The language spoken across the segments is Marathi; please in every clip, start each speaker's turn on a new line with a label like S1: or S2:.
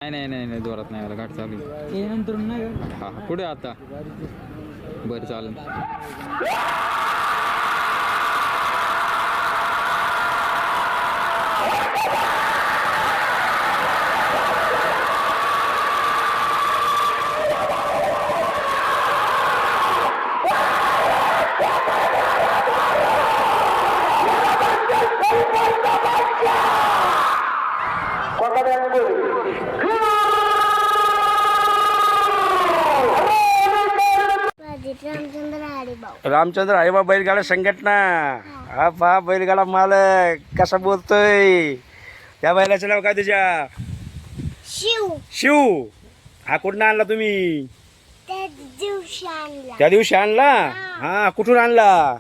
S1: नाही नाही नाही नाही जोरात नाही आला घाट चालू आहे.
S2: हे नंतर नाही का?
S1: हा हा पुढे आता बरं चालेल.
S3: रामचंद्र हरिबा बैलगाडा संघटना. हा पहा बैलगाडा मालक कसा बोलतोय. त्या बैलाचं नाव काय तुझ्या?
S4: शिव.
S3: शिव. हा कुठून आणला तुम्ही?
S4: त्या दिवशी आणला.
S3: त्या दिवशी आणला. हा कुठून आणला?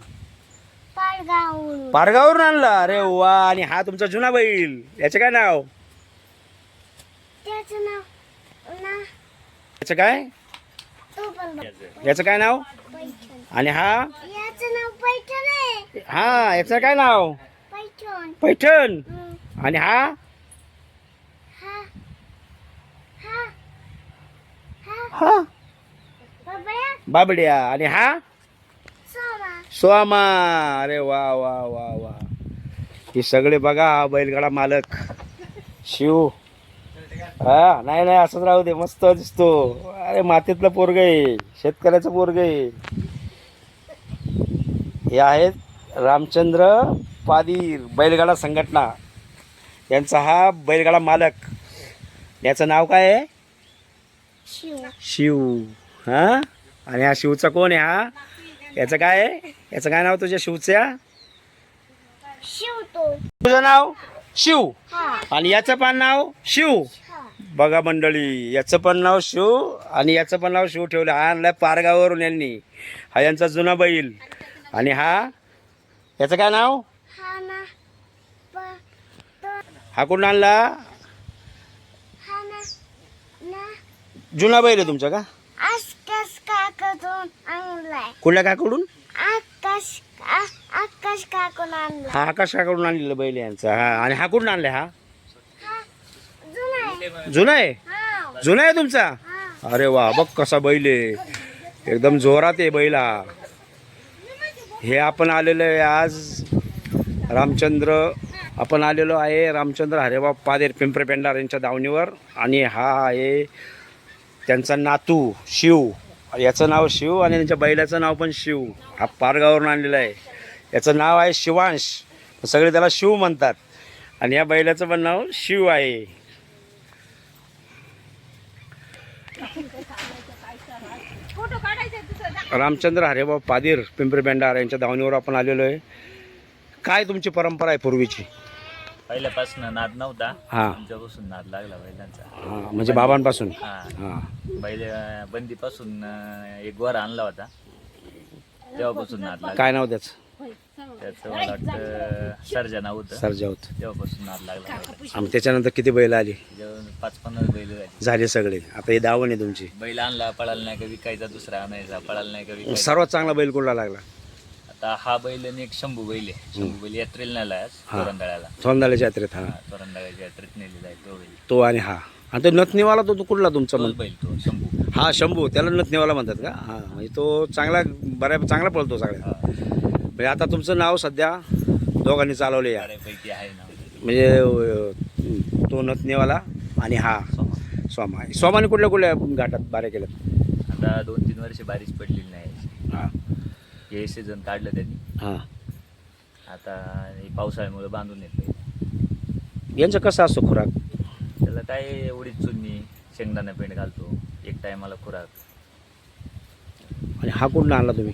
S4: पारगावून.
S3: पारगावरून आणला. अरे वा. आणि हा तुमचा जुना बैल, याचं काय नाव?
S4: त्याचं नाव ना
S3: याचं काय?
S4: तो पण
S3: याचं काय नाव?
S4: पैठण.
S3: आणि हा?
S4: याचं नाव पैठण आहे.
S3: हा याचं काय नाव?
S4: पैठण.
S3: पैठण. आणि हा?
S4: हा हा हा
S3: हा
S4: बाबा
S3: बाबड्या. आणि हा?
S4: सोमा.
S3: सोमा. अरे वा वा वा वा. हे सगळे बघा हा बैलगाडा मालक शिव. हा नाही नाही असंच राहू दे, मस्त दिसतो. अरे मातीतलं पोरग आहे, शेतकऱ्याचं पोरग आहे. हे आहेत रामचंद्र पादीर बैलगाडा संघटना, यांचा हा बैलगाडा मालक. याचं नाव काय आहे?
S4: शिव.
S3: शिव. हा. आणि हा शिवचा कोण आहे? हा याचं काय आहे? याचं काय नाव तुझ्या शिवच्या?
S4: शिव तो.
S3: तुझं नाव शिव
S4: हा
S3: आणि याचं पण नाव शिव.
S4: हा
S3: बघा मंडळी, याचं पण नाव शिव आणि याचं पण नाव शिव ठेवलं. हा आणलाय पारगाववरून यांनी. हा यांचा जुना बैल. आणि हा याचं काय नाव?
S4: हा ना तो
S3: हा कुठून आणला?
S4: हा ना ना
S3: जुना बैल आहे तुमचा का?
S4: आकाश काकातून आणलाय.
S3: कुठल्या काकडून?
S4: आकाश आकाश काकून आणला.
S3: हा आकाश काकडून आणलेलं बैल आहे यांचा. हा. आणि हा कुठून आणलाय? हा
S4: हा जुना आहे.
S3: जुना आहे.
S4: हा
S3: जुना आहे तुमचा?
S4: हा
S3: अरे वा, बघ कसा बैल आहे, एकदम जोरात आहे बैल हा. हे आपण आलेलो आहे आज आपण आलेलो आहे रामचंद्र हरिबा पादीर पिंपरी पेंडार यांच्या दावणीवर. आणि हा आहे त्यांचा नातू शिव. याचं नाव शिव आणि त्यांच्या बैलाचं नाव पण शिव. हा पारगावरून आणलेला आहे. याचं नाव आहे शिवांश, सगळे त्याला शिव म्हणतात. आणि या बैलाचं पण नाव शिव आहे. रामचंद्र हरिबा पादीर पिंपरी पेंडार यांच्या दावणीवर आपण आलेलो आहे. काय तुमची परंपरा आहे पूर्वीची?
S5: पहिल्यापासून नाद नव्हता,
S3: हा
S5: आमच्यापासून नाद लागला बैलांचा.
S3: हा म्हणजे बाबांपासून.
S5: हा
S3: हा
S5: बैल बंदीपासून एक वर आणला होता, तेव्हापासून नाद लागला.
S3: काय नाव त्याचं?
S5: त्याचं मला वाटतं सर्जना होतं,
S3: सरजा होत.
S5: तेव्हापासून नाद लागला बैलांचा.
S3: आणि त्याच्यानंतर किती बैल आली?
S5: जेवण 5-50 बैल झाली.
S3: झाले सगळे. आता हे दावण आहे तुमची.
S5: बैल आणला, पळाला नाही का विकायचा, दुसरा आणायचा, पळाला नाही का विकायचा.
S3: सर्वात चांगला बैल कुठला लागला?
S5: आता हा बैल आणि एक शंभू बैल आहे. शंभू बैल यात्रेला नेला आहे
S3: हा.
S5: तोरंदाळ्याला.
S3: सोंदाल्याच्या यात्रेत. हा
S5: तोरंदाळ्याच्या यात्रेत नेलेला आहे तो बैल.
S3: तो. आणि हा आणि तो नथनीवाला तो कुठला तुमचा?
S5: तोच बैल तो शंभू.
S3: हा शंभू, त्याला नथनीवाला म्हणतात का? हा म्हणजे तो चांगला चांगला पळतो सगळ्या.
S5: हा,
S3: म्हणजे आता तुमचं नाव सध्या दोघांनी चालवले या.
S5: बऱ्यापैकी आहे ना.
S3: म्हणजे तो नथनीवाला आणि हा सोमा. सोमाने कुठल्या घाटात बाऱ्या केल्यात?
S5: आता 2-3 वर्ष बारिश पडलेली नाही.
S3: हा
S5: हे सीझन काढलं त्यांनी.
S3: हा.
S5: आता हे पावसाळ्यामुळे बांधून येत.
S3: यांचं कसं असतो खुराक?
S5: त्याला काय उडीद चुन्नी, शेंगदाणा पेंड घालतो एक टायमाला खुराक.
S3: आणि हा कुठून आणला तुम्ही?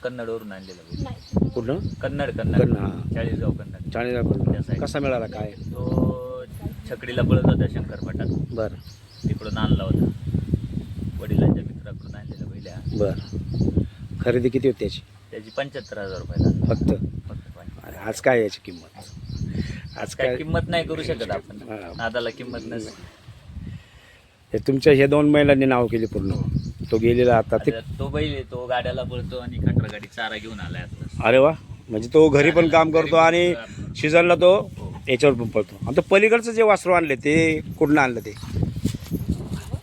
S5: कन्नडवरून आणलेला बैल.
S3: कुठं?
S5: कन्नड
S3: कन्नड, हा.
S5: चाळीसगाव कन्नड. त्या
S3: चाळीसगाव.
S5: side.
S3: कसा मिळाला काय?
S5: तो छकडीला पळत होता शंकरपटात,
S3: बरं
S5: तिकडून आणला होता. वडिलांच्या मित्राकडून आणलेला बैल हा.
S3: बरं. खरेदी किती होती त्याची?
S5: त्याची 75,000 रुपयाला
S3: फक्त?
S5: फक्त 75.
S3: आणि आज काय याची किंमत? आज
S5: काय
S3: काय
S5: किंमत नाही करू शकत आपण,
S3: हा.
S5: नादाला किंमत नसते.
S3: हे तुमच्या हे 2 महिलांनी नाव केली पूर्ण. तो गेलेला आता ते.
S5: आता तो बैल आहे, तो गाड्याला पळतो आणि खटरा गाडी चारा घेऊन आलाय आता.
S3: अरे वा. म्हणजे तो घरी पण काम करतो आणि सीझनला तो
S5: हो.
S3: याच्यावर पण पळतो. आणि तो पलीकडचं जे वासरू आणले ते कुठून आणलं ते?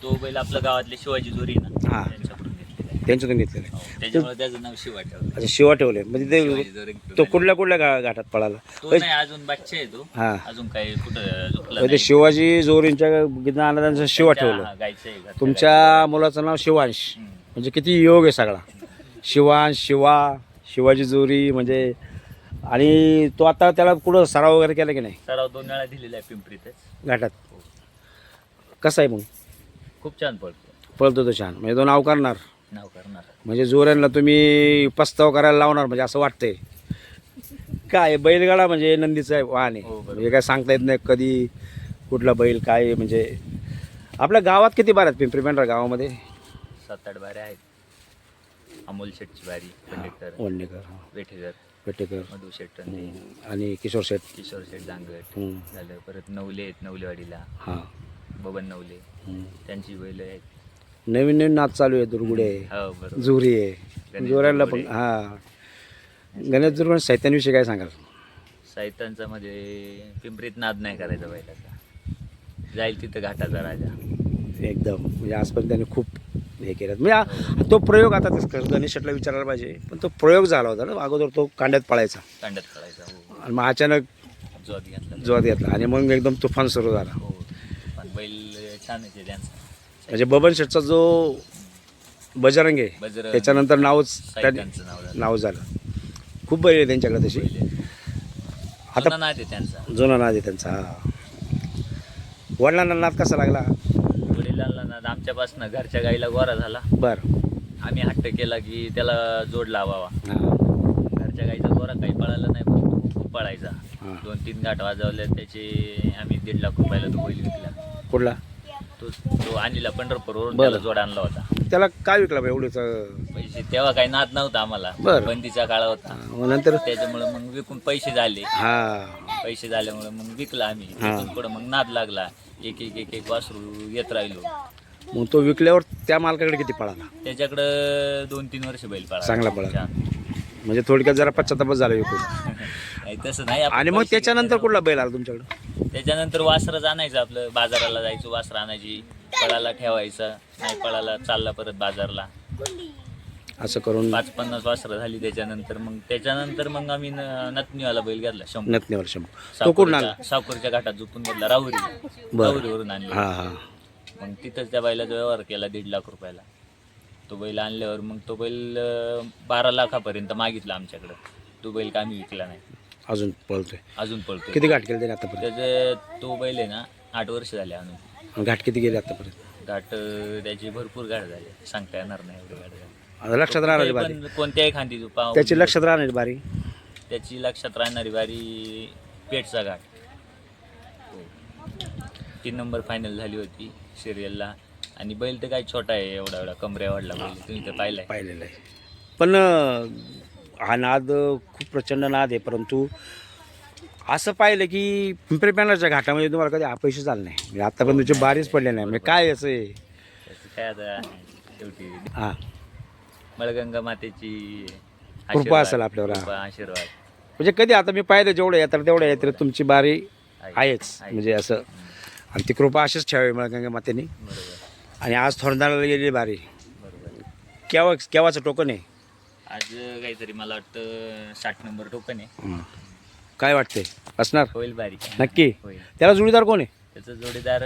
S5: तो बैल आपल्या गावातले शिवाजी जोरी ना
S3: हां.
S5: त्यांच्याकडून घेतलेला आहे.
S3: त्यांच्यातून घेतलेलं आहे.
S5: हो, त्याच्यामुळे त्याचं नाव शिवा ठेवलं.
S3: अच्छा, शिवा ठेवले म्हणजे
S5: शिवाजी
S3: ते
S5: जोरी
S3: तो कुठल्या कुठल्या घाटात पळाला?
S5: तो नाही अजून बच्चा आहे तो.
S3: हां.
S5: अजून काही कुठं झोपला
S3: म्हणजे शिवाजी जोरींच्या गीतं आणलं त्यांचं शिवा
S5: त्यांच्या-
S3: ठेवलं.
S5: हा, गायचं आहे घरच्या
S3: तुमच्या मुलाचं नाव शिवांश.
S5: गायचं. हम्म.
S3: म्हणजे किती योग आहे सगळा. शिवांश, शिवाजी जोरी म्हणजे. आणि तो आता त्याला कुठं सराव वगैरे केला की नाही
S5: सराव 2 वेळा दिलेला आहे पिंपरीतच.
S3: घाटात? कसं आहे मग?
S5: खूप छान पडतो.
S3: पळतो तो छान म्हणजे तो नाव करणार.
S5: नाव करणार.
S3: म्हणजे जोऱ्यांना तुम्ही पस्ताव करायला लावणार म्हणजे असं वाटतंय. काय बैलगाडा म्हणजे नंदीचं आहे वाहन आहे.
S5: हो, बरोबर.
S3: म्हणजे काय सांगता येत नाही कधी कुठला बैल काय आहे. म्हणजे आपल्या गावात किती बार आहेत पिंपरी पेंढरा गावामध्ये?
S5: 7-8 बारे आहेत. अमोल शेटची बारी, पंडितकर,
S3: वडनेकर,
S5: वेठेकर,
S3: पेटेकर,
S5: मधु शेट टंडे,
S3: आणि किशोर शेठ.
S5: किशोर शेट जांगट
S3: हम्म.
S5: झालं. परत नवले आहेत नवलेवाडीला,
S3: हां.
S5: बबन नवले,
S3: हम्म.
S5: त्यांची बैल आहेत.
S3: नवीन नवीन नाच चालू आहे. दुर्गुडे आहे,
S5: हो बरोबर.
S3: जुरी आहे.
S5: गणेश
S3: जोऱ्यांना पण
S5: दुर्गुडे.
S3: हां. गणेश दुर्गुडे साहित्यांविषयी काय सांगाल?
S5: साहित्यांचा मध्ये पिंपरीत नाद नाही करायचा बैलाचा. जाईल तिथं घाटाचा राजा.
S3: एकदम म्हणजे आजपर्यंत त्याने खूप हे केलं. म्हणजे तो प्रयोग आता ते गणेश शेटला विचारायला पाहिजे. पण तो प्रयोग झाला होता ना अगोदर. तो कांड्यात पळायचा
S5: कांड्यात खेळायचा. हो,
S3: आणि मग अचानक
S5: जोत घेतला.
S3: जोरात घेतला आणि मग एकदम तुफान सुरू झाला.
S5: हो, पण बैल छान आहे त्यांचा.
S3: म्हणजे बबन शेटचा जो बजरंग आहे
S5: बजरंग,
S3: त्याच्यानंतर नावच
S5: साहित्यांचं नाव झालं.
S3: नाव झालं. खूप बैल आहे त्यांच्याकडे तशी.
S5: आता नाद आहे त्यांचा.
S3: जुना नाद आहे त्यांचा. हा. वडिलांना नाद कसा लागला?
S5: वडिलांना नाद आमच्यापासून घरच्या गाईला गोरा झाला.
S3: बरं.
S5: आम्ही हट्ट केला की त्याला जोड लावावा.
S3: हां.
S5: घरच्या गाईचा गोरा काही पळाला नाही, पण तो खूप पळायचा.
S3: हां.
S5: 2-3 घाट वाजवले त्याचे. आम्ही 1.5 लाख रुपयाला तो बैल विकला.
S3: कुठला?
S5: तो आणलेला पंढरपूरवरून.
S3: बरं.
S5: त्याला जोड आणला होता.
S3: त्याला काय विकला बा एवढीच?
S5: पैसे तेव्हा काही नाद नव्हता आम्हाला.
S3: बरं.
S5: बंदीचा काळ होता.
S3: मग नंतर
S5: त्याच्यामुळे मग विकून पैसे झाले.
S3: हां.
S5: पैसे झाल्यामुळे मग विकला आम्ही.
S3: हां.
S5: तिथून पुढं मग नाद लागला. एक वासरू येत राहिलो.
S3: मग तो विकल्यावर त्या मालकाकडे किती पळाला?
S5: त्याच्याकडं 2-3 वर्ष बैल पळाला.
S3: चांगला पळाला.
S5: छान.
S3: म्हणजे थोडक्यात जरा पश्चातापच झाला विकून.
S5: नाही तसं नाही. आपण
S3: आणि मग
S5: पैसे
S3: त्याच्यानंतर
S5: घेतले.
S3: कुठला बैल आला तुमच्याकडे?
S5: त्याच्यानंतर वासरच आणायचं आपलं. बाजाराला जायचं, वासरं आणायची, पळाला ठेवायचं. नाही पळाला चालला परत बाजारला.
S3: असं करून
S5: 5-50 वासरं झाली त्याच्यानंतर मग आम्ही नतनीवाला बैल घेतला. शंभर.
S3: नथनीवर शंभर. तो कुठून आला?
S5: सावकरच्या घाटात झोपून घेतला. राहुरीवरून आणला.
S3: हां हां.
S5: मग तिथंच त्या बैलाचा व्यवहार केला 1.5 लाख रुपयाला. तो बैल आणल्यावर मग तो बैल 12 लाखापर्यंत मागितला आमच्याकडं. तो बैल का आम्ही विकला नाही.
S3: अजून पळतोय.
S5: अजून पळतो.
S3: किती घाट केले त्याने आतापर्यंत?
S5: त्याचं तो बैल आहे ना 8 वर्ष झाले आणून.
S3: घाट किती गेले आतापर्यंत?
S5: घाट त्याचे भरपूर घाट झाले. सांगता येणार नाही एवढे घाट झाले.
S3: आता लक्षात राहणारी बारी.
S5: पण कोणत्याही खांदी पाव
S3: त्याची लक्षात राहणारी बारी.
S5: त्याची लक्षात राहणारी बारी पेठचा घाट. 3 नंबर फायनल झाली होती सिरियलला. आणि बैल तर काय छोटा आहे. एवढा कमरे वाढला बैल. तुम्ही तर पाहिलाय.
S3: पाहिलेलं आहे. पण हा नाद खूप प्रचंड नाद आहे. परंतु असं पाहिलं की पिंपरी पेंढराच्या घाटामध्ये तुम्हाला कधी अपयश झालं नाही. म्हणजे आतापर्यंत तुमची बारीच पडले नाही. म्हणजे काय याचं आहे?
S5: त्याचं काय आता शेवटी
S3: हां.
S5: मळगंगा मातेची
S3: कृपा असेल आपल्यावर.
S5: कृपा, आशीर्वाद.
S3: म्हणजे कधी आता मी पाहिलं जेवढं येतात तेवढ्या यात्रेत तुमची बारी
S5: आहे.
S3: आहेच. म्हणजे असं. आणि ती कृपा अशीच ठेवावी मला गंगा मातेने.
S5: बरोबर
S3: आणि आज थोरंदाला गेलेली बारी
S5: बरोबर.
S3: केव्हाचं टोकन आहे?
S5: आज काहीतरी मला वाटतं 60 नंबर टोकन आहे.
S3: काय वाटतंय असणार?
S5: होईल बारी.
S3: नक्की.
S5: होईल.
S3: त्याला जुळीदार कोण आहे?
S5: त्याचं जोडीदार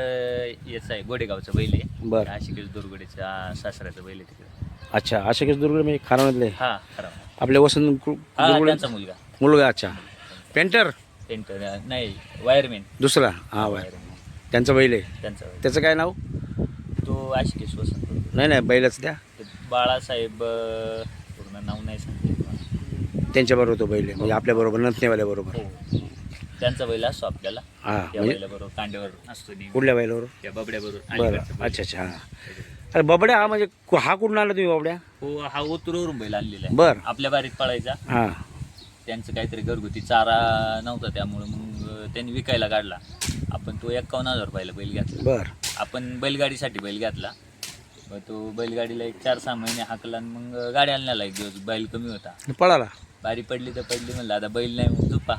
S5: याचा आहे गोडेगावचा बैल आहे.
S3: बरं.
S5: आशिकेश दुर्गुडेचा सासऱ्याचा बैल आहे तिकडे.
S3: अच्छा. आशिकेश दुर्गुडे म्हणजे खानामधले
S5: हा खरं.
S3: आपले वसंत
S5: हा
S3: दुर्गुडे
S5: त्यांचा मुलगा.
S3: मुलगा. अच्छा. पेंटर
S5: पेंटर नाही वायरमॅन.
S3: दुसरा. हां बाय. त्यांचं बैल आहे.
S5: त्यांचा बैल.
S3: त्याचं काय नाव?
S5: तो आशिकेश वसंत दुर्गुडे.
S3: नाही नाही बैलाच द्या.
S5: ते बाळासाहेब पूर्ण नाव नाही सांगते मला.
S3: त्यांच्याबरोबर तो बैल आहे म्हणजे आपल्याबरोबर नथनेवाल्या बरोबर.
S5: हो. त्यांचा बैल असतो आपल्याला.
S3: हां.
S5: या
S3: म्हणजे
S5: बैलाबरोबर कांड्यावर असतो नेहमी.
S3: कुठल्या बैलाबरोबर?
S5: या बबड्याबरोबर.
S3: बरं.
S5: अलीकडचा बैल.
S3: अच्छा अच्छा. हां. अरे बबड्या हा म्हणजे हा कुठून आला तुम्ही बबड्या?
S5: हो हा ओतूरवरून बैल आणलेला आहे.
S3: बरं.
S5: आपल्या बारीत पळायचा.
S3: हां.
S5: त्यांचं काहीतरी घरगुती चारा नव्हता त्यामुळे मग त्यांनी विकायला काढला. आपण तो 51,000 रुपयाला बैल घेतला.
S3: बरं.
S5: आपण बैलगाडीसाठी बैल घेतला. मग तो बैलगाडीला 1-4-6 महिने हाकला आणि मग गाडी आणण्याला एक दिवस बैल कमी होता.
S3: पळाला.
S5: बारी पडली तर पडली म्हणलं आता बैल नाही मग झुपा.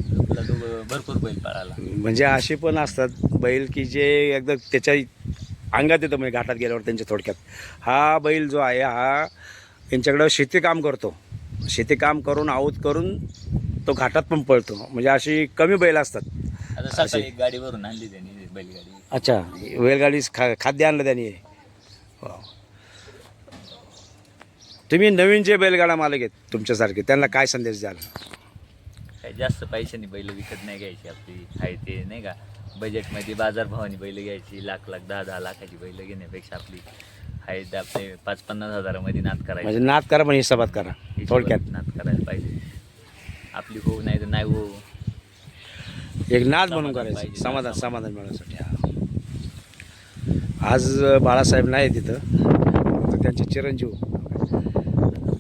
S5: झुपला घाटातला तो भरपूर बैल पळाला.
S3: म्हणजे असे पण असतात बैल की जे एकदम त्याच्या अंगात येतं म्हणजे घाटात गेल्यावर त्यांच्या थोडक्यात. हा बैल जो आहे हा यांच्याकडं शेतीकाम करतो, शेतीकाम करून आऊत करून तो घाटात पण पळतो. म्हणजे अशी कमी बैल असतात.
S5: आता सकाळी एक गाडी भरून आणली त्यांनी बैलगाडी.
S3: अच्छा, बैलगाडी खाद्य आणलं त्यांनी. वा. तुम्ही नवीन जे बैलगाडा मालक आहेत तुमच्यासारखे त्यांना काय संदेश द्याल?
S5: काही जास्त पैशाने बैल विकत नाही घ्यायची. आपली आहे ते नाही का बजेटमध्ये बाजारभावाने बैल घ्यायची. लाख 10 लाखाची बैल घेण्यापेक्षा आपली आहे ते आपले 5-50 हजारामध्ये नाद करायची.
S3: म्हणजे नाद करा पण हिशोबात करा थोडक्यात.
S5: नाद करायला पाहिजे. आपली हो नाही तर नाही हो,
S3: एक नाद म्हणून
S5: समाधान
S3: करायचं,
S5: पाहिजे,
S3: समाधान मिळण्यासाठी. आज बाळासाहेब नाही तिथं, तर त्यांचे चिरंजीव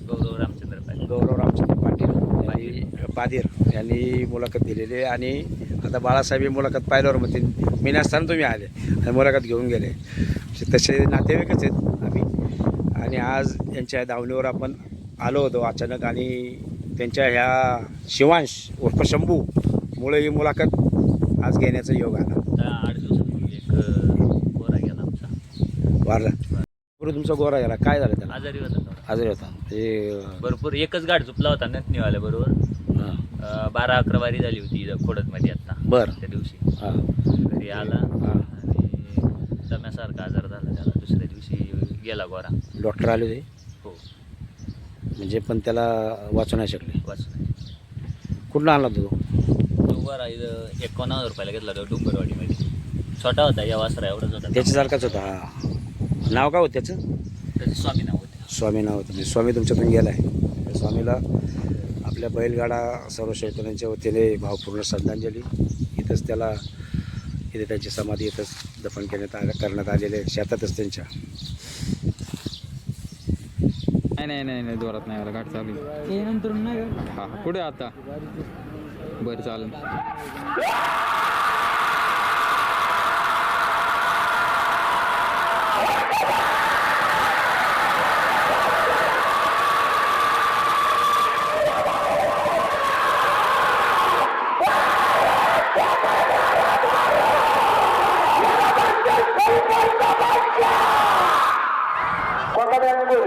S3: गौरव रामचंद्र पाटील यांनी मुलाखत दिलेली आहे. आणि आता बाळासाहेब ही मुलाखत पाहिल्यावर मग मी नसताना तुम्ही आले आणि मुलाखत घेऊन गेले. तसे नातेवाईकच आहेत आम्ही. आणि आज यांच्या दावणीवर आपण आलो होतो अचानक आणि त्यांच्या ह्या शिवांश उर्फ शंभू मुळे ही मुलाखत आज घेण्याचा योग आला.
S5: 8 दिवसापूर्वी एक गोरा गेला आमचा,
S3: वारला. बरोबर, तुमचा गोरा गेला. काय झालं त्याला?
S5: आजारी होता थोडा.
S3: आजारी होता ते
S5: भरपूर एकच गाठ झुपला होता नथनीवाल्या बरोबर. 12-11 वारी झाली होती खोडदमध्ये आता.
S3: बरं.
S5: त्या दिवशी
S3: हां
S5: घरी आला
S3: हां.
S5: आणि दम्यासारखा आजार झाला त्याला. दुसऱ्या दिवशी गेला गोरा.
S3: डॉक्टर आले होते
S5: हो,
S3: म्हणजे पण त्याला वाचू नाही शकले.
S5: वाचून.
S3: कुठला आणला तो?
S5: तो गोरा इथं 51,000 रुपयाला घेतला होता डोंगरवाडीमध्ये. छोटा होता, या वासरा एवढाच होता.
S3: त्याच्यासारखाच होता. हा, नाव काय होतं त्याचं?
S5: त्याचं स्वामी नाव होतं.
S3: स्वामी नाव होतं. म्हणजे स्वामी तुमच्यातून गेला आहे. त्या स्वामीला आपल्या बैलगाडा सर्व शेतकऱ्यांच्या वतीने भावपूर्ण श्रद्धांजली. इथंच त्याला इथे त्यांची समाधी इथंच दफन करण्यात आलेले शेतातच त्यांच्या.
S1: नाही जोरात नाही आला. घाट चालू आहे. नंतर नाही हा पुढे आता. बरं चालेल.
S2: Guarda